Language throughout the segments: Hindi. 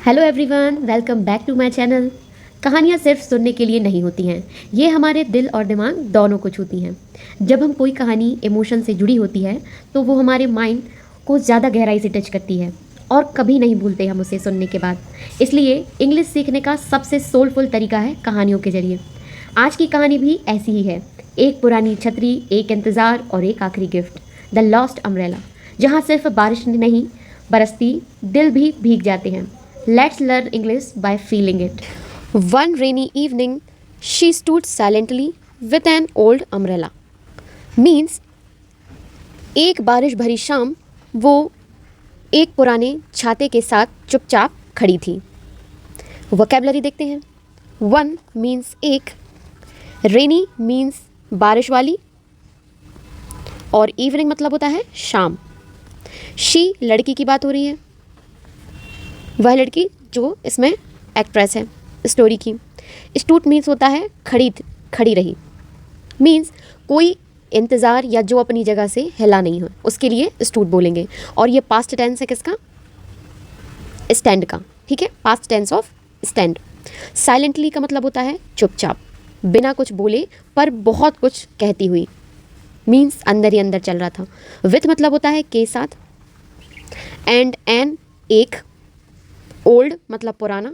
Hello everyone, welcome back to my channel. कहानियाँ सिर्फ सुनने के लिए नहीं होती हैं, ये हमारे दिल और दिमाग दोनों को छूती हैं। जब हम कोई कहानी इमोशन से जुड़ी होती है तो वो हमारे माइंड को ज़्यादा गहराई से टच करती है और कभी नहीं भूलते हम उसे सुनने के बाद। इसलिए इंग्लिश सीखने का सबसे सोलफुल तरीका है कहानियों के जरिए। आज की कहानी भी ऐसी ही है। एक पुरानी छतरी, एक इंतज़ार और एक आखिरी गिफ्ट, द लॉस्ट अम्ब्रेला। जहाँ सिर्फ बारिश नहीं बरसती, दिल भी भीग जाते हैं। Let's learn English by feeling it. One rainy evening, she stood silently with an old umbrella. Means एक बारिश भरी शाम वो एक पुराने छाते के साथ चुपचाप खड़ी थी। वोकैबलरी देखते हैं। वन मीन्स एक, रेनी मीन्स बारिश वाली, और इवनिंग मतलब होता है शाम। शी लड़की की बात हो रही है, वह लड़की जो इसमें एक्ट्रेस है स्टोरी की। स्टूट मीन्स होता है खड़ी रही, मीन्स कोई इंतज़ार या जो अपनी जगह से हिला नहीं हो उसके लिए स्टूट बोलेंगे। और ये पास्ट टेंस है किसका? स्टैंड का। ठीक है, past tense of stand. Silently का मतलब होता है चुपचाप, बिना कुछ बोले पर बहुत कुछ कहती हुई, मीन्स अंदर ही अंदर चल रहा था। विथ मतलब होता है के साथ, एंड एन एक, ओल्ड मतलब पुराना,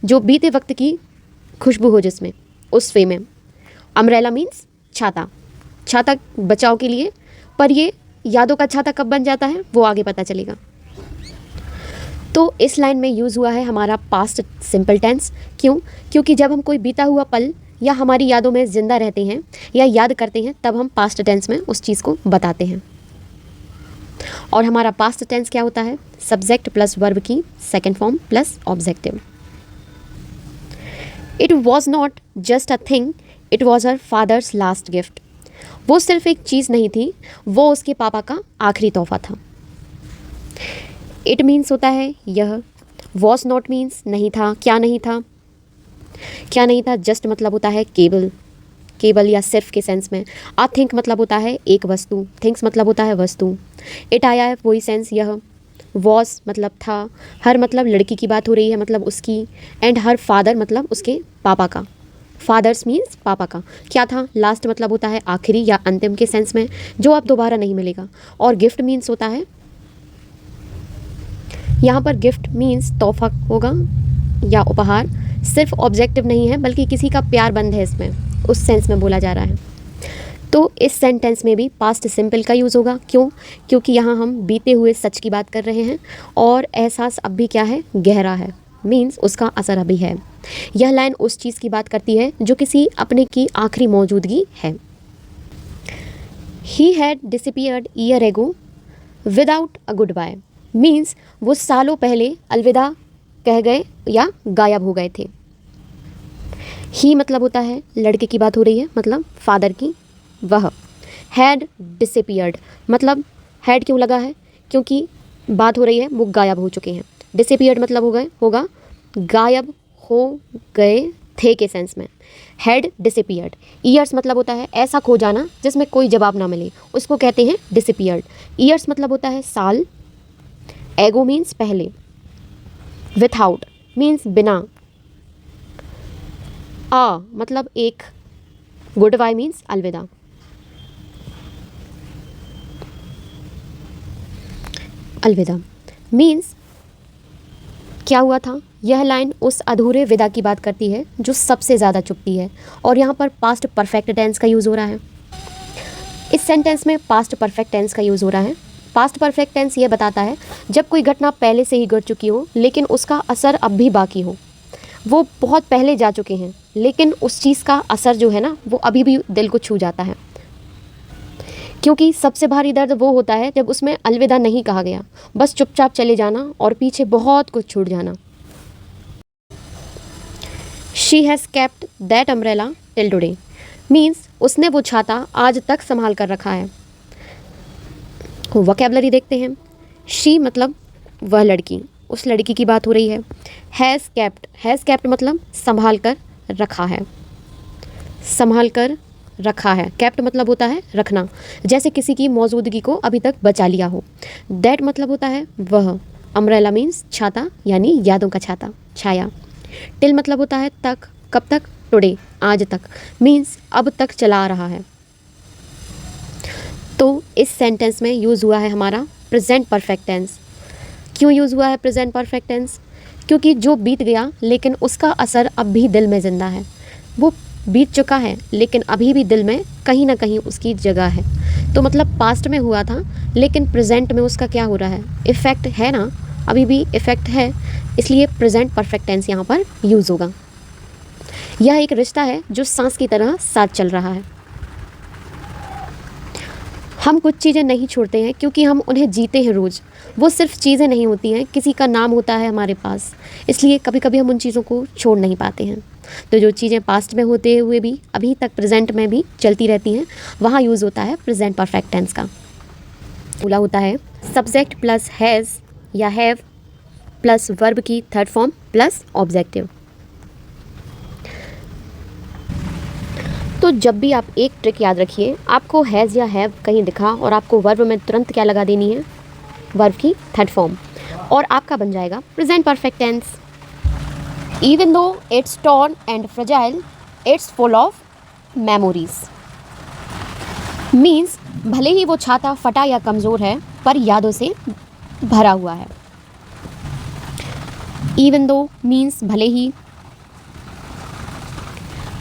जो बीते वक्त की खुशबू हो जिसमें, उस वे में। अम्ब्रेला मीन्स छाता, छाता बचाव के लिए, पर ये यादों का छाता कब बन जाता है वो आगे पता चलेगा। तो इस लाइन में यूज़ हुआ है हमारा पास्ट सिंपल टेंस। क्यों? क्योंकि जब हम कोई बीता हुआ पल या हमारी यादों में ज़िंदा रहते हैं या याद करते हैं तब हम पास्ट टेंस में उस चीज़ को बताते हैं। और हमारा पास्ट टेंस क्या होता है? सब्जेक्ट प्लस वर्ब की second form plus objective. It was not just a thing, it was her father's last gift. वो सिर्फ एक चीज़ नहीं थी, वो उसके पापा का आखिरी तोहफा था। इट मीन्स होता है यह, वॉज नॉट मीन्स नहीं था, क्या नहीं था। क्या नहीं था? जस्ट मतलब होता है केवल या सिर्फ के सेंस में। आ थिंक मतलब होता है एक वस्तु, थिंग्स मतलब होता है वस्तु। इट आया है वही सेंस यह। वॉज मतलब था, हर मतलब लड़की की बात हो रही है मतलब उसकी, एंड हर फादर मतलब उसके पापा का। फादर्स मीन्स पापा का। क्या था? लास्ट मतलब होता है आखिरी या अंतिम के सेंस में, जो अब दोबारा नहीं मिलेगा। और गिफ्ट मीन्स होता है, यहाँ पर गिफ्ट मीन्स तोहफा होगा या उपहार। सिर्फ ऑब्जेक्टिव नहीं है बल्कि किसी का प्यार बंद है इसमें, उस सेंस में बोला जा रहा है। तो इस सेंटेंस में भी पास्ट सिंपल का यूज़ होगा। क्यों? क्योंकि यहाँ हम बीते हुए सच की बात कर रहे हैं और एहसास अब भी क्या है? गहरा है, मीन्स उसका असर अभी है। यह लाइन उस चीज़ की बात करती है जो किसी अपने की आखिरी मौजूदगी है। He had disappeared year ago without a goodbye, means वो सालों पहले अलविदा कह गए या गायब हो गए थे। ही मतलब होता है लड़के की बात हो रही है मतलब फादर की। वह हैड डिसअपीयर्ड मतलब हैड क्यों लगा है? क्योंकि बात हो रही है वो गायब हो चुके हैं। डिसअपीयर्ड मतलब होगा गायब हो गए थे के सेंस में। Had disappeared. ईयर्स मतलब होता है ऐसा खो जाना जिसमें कोई जवाब ना मिले, उसको कहते हैं डिसअपीयर्ड। ईयर्स मतलब होता है साल। एगो मीन्स पहले। विथआउट मीन्स बिना। आ मतलब एक। गुड बाय मीन्स अलविदा। अलविदा मीन्स क्या हुआ था? यह लाइन उस अधूरे विदा की बात करती है जो सबसे ज़्यादा चुभती है। और यहाँ पर पास्ट परफेक्ट टेंस का यूज़ हो रहा है। इस सेंटेंस में पास्ट परफेक्ट टेंस का यूज़ हो रहा है। पास्ट परफेक्ट टेंस ये बताता है जब कोई घटना पहले से ही घट चुकी हो लेकिन उसका असर अब भी बाकी हो। वो बहुत पहले जा चुके हैं लेकिन उस चीज़ का असर जो है ना वो अभी भी दिल को छू जाता है। क्योंकि सबसे भारी दर्द वो होता है जब उसमें अलविदा नहीं कहा गया, बस चुपचाप चले जाना और पीछे बहुत कुछ छूट जाना। She has kept that umbrella till today, means उसने वो छाता आज तक संभाल कर रखा है। वोकैबलरी देखते हैं। शी मतलब वह लड़की, उस लड़की की बात हो रही है। हैज़ केप्ट मतलब संभाल कर रखा है, संभाल कर रखा है। केप्ट मतलब होता है रखना, जैसे किसी की मौजूदगी को अभी तक बचा लिया हो। दैट मतलब होता है वह, अम्ब्रेला मीन्स छाता, यानी यादों का छाता, छाया। टिल मतलब होता है तक, कब तक, टुडे, आज तक, मीन्स अब तक चला आ रहा है। तो इस सेंटेंस में यूज़ हुआ है हमारा प्रेजेंट परफेक्ट टेंस। क्यों यूज़ हुआ है प्रेजेंट परफेक्ट टेंस? क्योंकि जो बीत गया लेकिन उसका असर अब भी दिल में ज़िंदा है। वो बीत चुका है लेकिन अभी भी दिल में कहीं ना कहीं उसकी जगह है। तो मतलब पास्ट में हुआ था लेकिन प्रेजेंट में उसका क्या हो रहा है, इफ़ेक्ट है ना, अभी भी इफ़ेक्ट है, इसलिए प्रेजेंट परफेक्ट टेंस यहाँ पर यूज़ होगा। यह एक रिश्ता है जो सांस की तरह साथ चल रहा है। हम कुछ चीज़ें नहीं छोड़ते हैं क्योंकि हम उन्हें जीते हैं रोज़। वो सिर्फ चीज़ें नहीं होती हैं, किसी का नाम होता है हमारे पास, इसलिए कभी कभी हम उन चीज़ों को छोड़ नहीं पाते हैं। तो जो चीज़ें पास्ट में होते हुए भी अभी तक प्रेजेंट में भी चलती रहती हैं, वहाँ यूज़ होता है प्रेजेंट परफेक्ट टेंस का। बोला होता है सब्जेक्ट प्लस हैज़ या हैव प्लस वर्ब की थर्ड फॉर्म प्लस ऑब्जेक्टिव। तो जब भी आप एक ट्रिक याद रखिए, आपको हैज़ या हैव कहीं दिखा और आपको वर्ब में तुरंत क्या लगा देनी है, वर्ब की थर्ड फॉर्म, और आपका बन जाएगा present perfect tense. Even though it's torn and fragile, it's full of memories. Means भले ही वो छाता फटा या कमज़ोर है पर यादों से भरा हुआ है। इवन दो मीन्स भले ही,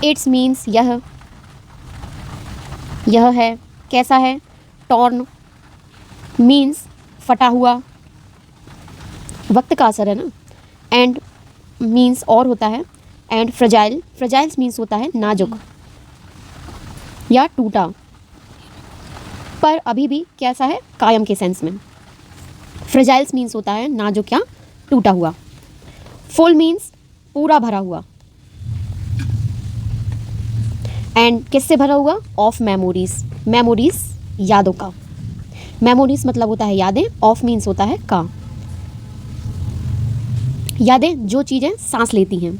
इट्स मीन्स यह है, कैसा है, टॉर्न मीन्स फटा हुआ, वक्त का असर है ना, एंड मीन्स और होता है, एंड फ्रेजाइल, फ्रेजाइल्स मीन्स होता है नाजुक या टूटा, पर अभी भी कैसा है, कायम के सेंस में। फ्रेजाइल्स मीन्स होता है नाजुक या टूटा हुआ। फुल मीन्स पूरा भरा हुआ, एंड किससे भरा हुआ, ऑफ मेमोरीज, मेमोरीज यादों का। मेमोरीज मतलब होता है यादें, ऑफ मीन्स होता है का। यादें जो चीज़ें सांस लेती हैं।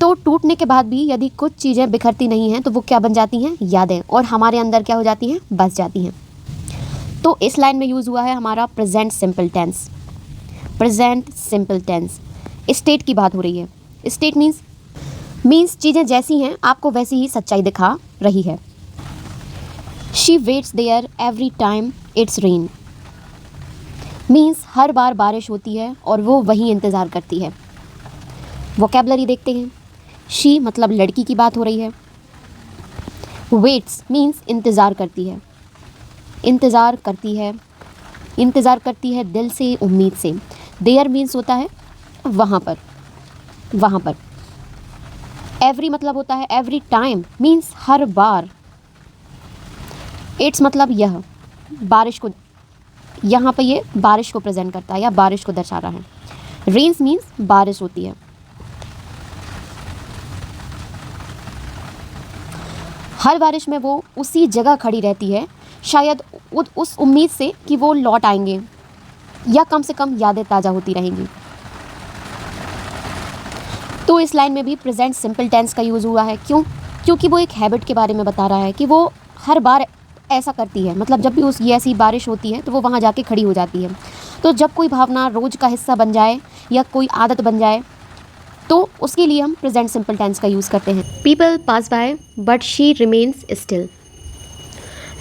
तो टूटने के बाद भी यदि कुछ चीज़ें बिखरती नहीं हैं तो वो क्या बन जाती हैं, यादें, और हमारे अंदर क्या हो जाती हैं, बस जाती हैं। तो इस लाइन में यूज़ हुआ है हमारा present simple tense. Present simple tense, state की बात हो रही है। स्टेट मीन्स चीज़ें जैसी हैं आपको वैसी ही सच्चाई दिखा रही है। She waits there every time it's rain, means हर बार बारिश होती है और वो वही इंतज़ार करती है। वोकेबलरी देखते हैं। शी मतलब लड़की की बात हो रही है। वेट्स मीन्स इंतज़ार करती है, इंतज़ार करती है, इंतज़ार करती है दिल से, उम्मीद से। देयर मीन्स होता है वहाँ पर, वहाँ पर। एवरी मतलब होता है एवरी टाइम, मीन्स हर बार। इट्स मतलब यह, बारिश को, यहाँ पर ये बारिश को प्रेजेंट करता है या बारिश को दर्शा रहा है। रेन्स मीन्स बारिश होती है। हर बारिश में वो उसी जगह खड़ी रहती है, शायद उस उम्मीद से कि वो लौट आएंगे या कम से कम यादें ताज़ा होती रहेंगी। तो इस लाइन में भी प्रेजेंट सिंपल टेंस का यूज़ हुआ है। क्यों? क्योंकि वो एक हैबिट के बारे में बता रहा है कि वो हर बार ऐसा करती है, मतलब जब भी उस ये ऐसी बारिश होती है तो वो वहाँ जाके खड़ी हो जाती है। तो जब कोई भावना रोज़ का हिस्सा बन जाए या कोई आदत बन जाए तो उसके लिए हम प्रेजेंट सिंपल टेंस का यूज़ करते हैं। People pass by but she remains still,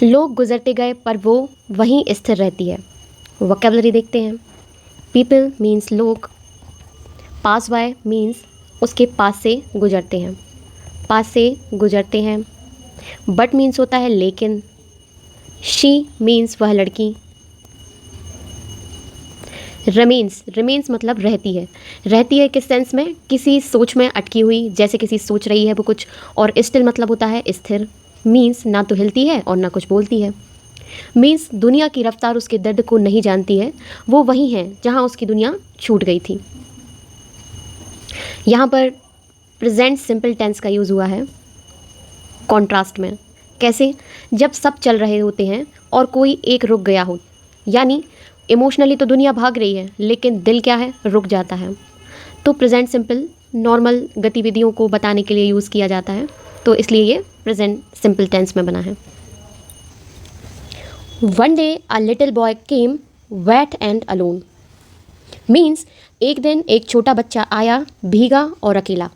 लोग गुजरते गए पर वो वहीं स्थिर रहती है। वोकेबलरी देखते हैं। पीपल मीन्स लोग, पास बाय मीन्स उसके पास से गुजरते हैं, पास से गुजरते हैं। बट मीन्स होता है लेकिन। शी मीन्स वह लड़की। रिमेन्स मतलब रहती है। रहती है किस सेंस में, किसी सोच में अटकी हुई, जैसे किसी सोच रही है वो कुछ। और स्टिल मतलब होता है स्थिर, मीन्स ना तो हिलती है और ना कुछ बोलती है। मीन्स दुनिया की रफ्तार उसके दर्द को नहीं जानती है, वो वही है जहाँ उसकी दुनिया छूट गई थी। यहाँ पर प्रेजेंट सिंपल टेंस का यूज़ हुआ है कॉन्ट्रास्ट में। कैसे? जब सब चल रहे होते हैं और कोई एक रुक गया हो, यानी इमोशनली तो दुनिया भाग रही है लेकिन दिल क्या है, रुक जाता है। तो प्रेजेंट सिंपल नॉर्मल गतिविधियों को बताने के लिए यूज़ किया जाता है, तो इसलिए ये प्रेजेंट सिंपल टेंस में बना है। One day a little boy came wet and alone, means एक दिन एक छोटा बच्चा आया भीगा और अकेला।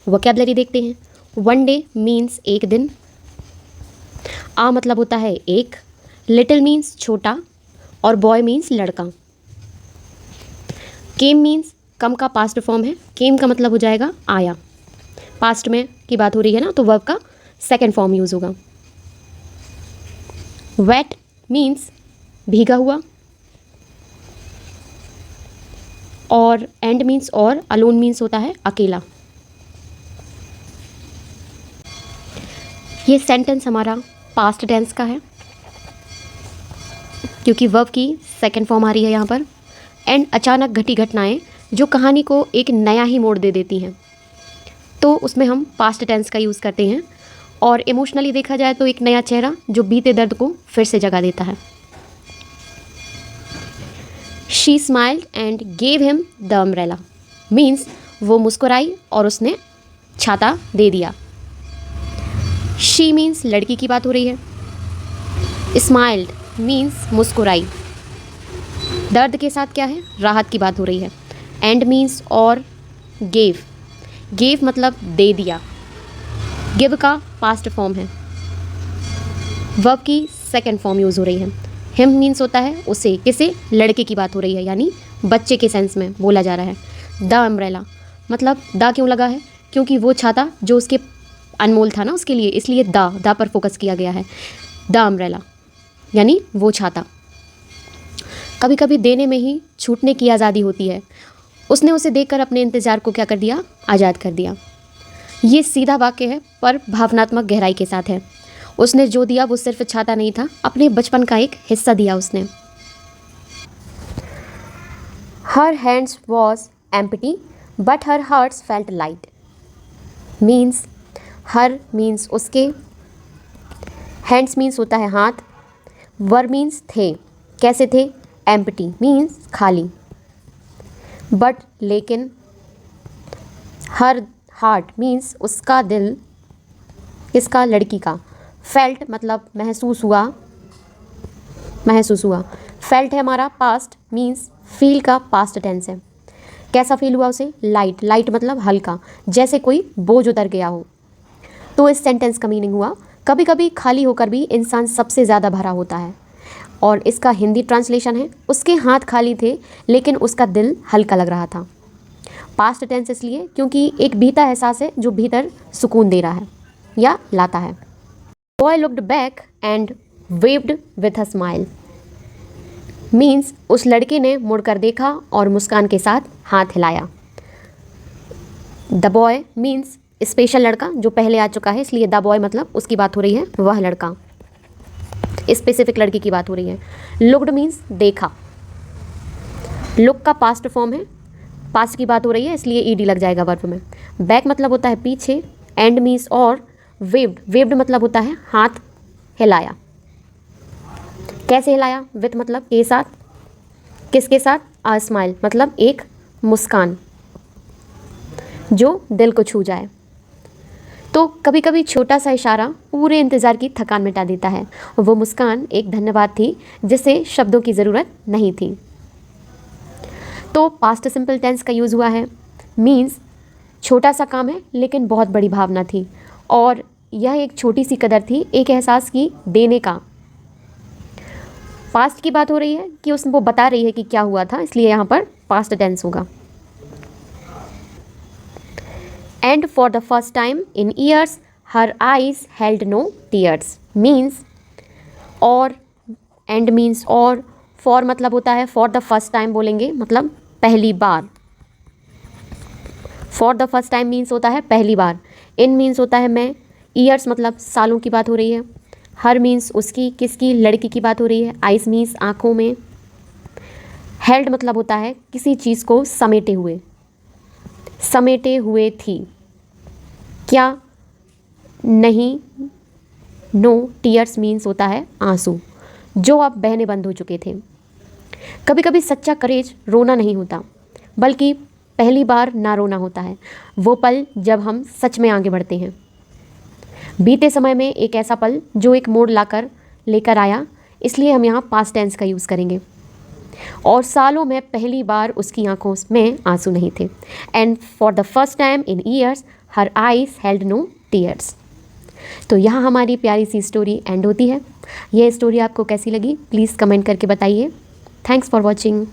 वोकैबलरी देखते हैं। वन डे मीन्स एक दिन, आ मतलब होता है एक, लिटिल मीन्स छोटा और बॉय मीन्स लड़का। केम मीन्स कम का पास्ट फॉर्म है, केम का मतलब हो जाएगा आया। पास्ट में की बात हो रही है ना, तो वर्ब का सेकेंड फॉर्म यूज़ होगा। वेट मीन्स भीगा हुआ, और एंड मीन्स और, अलोन मीन्स होता है अकेला। ये सेंटेंस हमारा पास्ट टेंस का है क्योंकि वर्ब की सेकेंड फॉर्म आ रही है यहाँ पर। एंड अचानक घटी घटनाएं जो कहानी को एक नया ही मोड़ दे देती हैं, तो उसमें हम पास्ट टेंस का यूज़ करते हैं। और इमोशनली देखा जाए तो एक नया चेहरा जो बीते दर्द को फिर से जगा देता है। She smiled and gave him the umbrella means वो मुस्कुराई और उसने छाता दे दिया। शी मीन्स लड़की की बात हो रही है। स्माइल्ड मीन्स मुस्कुराई। दर्द के साथ क्या है, राहत की बात हो रही है। एंड मीन्स और, गेव, गेव मतलब दे दिया। गिव का पास्ट फॉर्म है, वर्ब की सेकेंड फॉर्म यूज़ हो रही है। हिम मीन्स होता है उसे, किसे, लड़के की बात हो रही है, यानी बच्चे के सेंस में बोला जा रहा है। द अम्ब्रेला मतलब द क्यों लगा है, क्योंकि वो छाता जो उसके अनमोल था ना उसके लिए, इसलिए द पर फोकस किया गया है। द अम्ब्रेला यानी वो छाता। कभी कभी देने में ही छूटने की आज़ादी होती है। उसने उसे देखकर अपने इंतज़ार को क्या कर दिया, आज़ाद कर दिया। ये सीधा वाक्य है पर भावनात्मक गहराई के साथ है। उसने जो दिया वो सिर्फ छाता नहीं था, अपने बचपन का एक हिस्सा दिया उसने। Her hands was empty but her hearts felt light means, her means उसके, हैंड्स मीन्स होता है हाथ, वर मीन्स थे, कैसे थे, एम्प्टी मीन्स खाली, बट लेकिन, हर हार्ट मीन्स उसका दिल, किसका, लड़की का, फेल्ट मतलब महसूस हुआ, महसूस हुआ। फेल्ट है हमारा पास्ट मीन्स फील का पास्ट टेंस है। कैसा फील हुआ उसे, लाइट, लाइट मतलब हल्का, जैसे कोई बोझ उतर गया हो। तो इस सेंटेंस का मीनिंग हुआ कभी कभी खाली होकर भी इंसान सबसे ज़्यादा भरा होता है। और इसका हिंदी ट्रांसलेशन है उसके हाथ खाली थे लेकिन उसका दिल हल्का लग रहा था। पास्ट टेंस इसलिए क्योंकि एक बीता एहसास है जो भीतर सुकून दे रहा है या लाता है। Boy looked back and waived with a smile means उस लड़के ने मुड़कर देखा और मुस्कान के साथ हाथ हिलाया। द बॉय मीन्स स्पेशल लड़का जो पहले आ चुका है, इसलिए द बॉय मतलब उसकी बात हो रही है, वह लड़का, स्पेसिफिक लड़की की बात हो रही है। लुक्ड मीन्स देखा, लुक का पास्ट फॉर्म है, पास्ट की बात हो रही है इसलिए ईडी लग जाएगा वर्ब में। बैक मतलब होता है पीछे, एंड मीन्स और, वेव्ड, वेव्ड मतलब होता है हाथ हिलाया। कैसे हिलाया, विथ मतलब के साथ, किसके साथ, आ स्माइल मतलब एक मुस्कान जो दिल को छू जाए। तो कभी कभी छोटा सा इशारा पूरे इंतज़ार की थकान मिटा देता है। वो मुस्कान एक धन्यवाद थी जिसे शब्दों की ज़रूरत नहीं थी। तो पास्ट सिंपल टेंस का यूज़ हुआ है, मीन्स छोटा सा काम है लेकिन बहुत बड़ी भावना थी, और यह एक छोटी सी कदर थी, एक एहसास की देने का। पास्ट की बात हो रही है कि वो बता रही है कि क्या हुआ था, इसलिए यहाँ पर पास्ट टेंस होगा। And for the first time in years, her eyes held no tears means, और and means और, for मतलब होता है for the first time बोलेंगे मतलब पहली बार। for the first time means होता है पहली बार। in means होता है मैं, years मतलब सालों की बात हो रही है। her means उसकी, किसकी, लड़की की बात हो रही है। eyes means आँखों में। held मतलब होता है किसी चीज़ को समेटे हुए, समेटे हुए थी, क्या, नहीं, नो, टीयर्स मीन्स होता है आंसू जो अब बहने बंद हो चुके थे। कभी कभी सच्चा करेज रोना नहीं होता बल्कि पहली बार ना रोना होता है, वो पल जब हम सच में आगे बढ़ते हैं। बीते समय में एक ऐसा पल जो एक मोड़ लेकर आया, इसलिए हम यहाँ पास्ट टेंस का यूज़ करेंगे। और सालों में पहली बार उसकी आंखों में आंसू नहीं थे। And for the first time in years her eyes held no tears. तो यहाँ हमारी प्यारी सी स्टोरी एंड होती है। यह स्टोरी आपको कैसी लगी प्लीज़ कमेंट करके बताइए। Thanks for watching.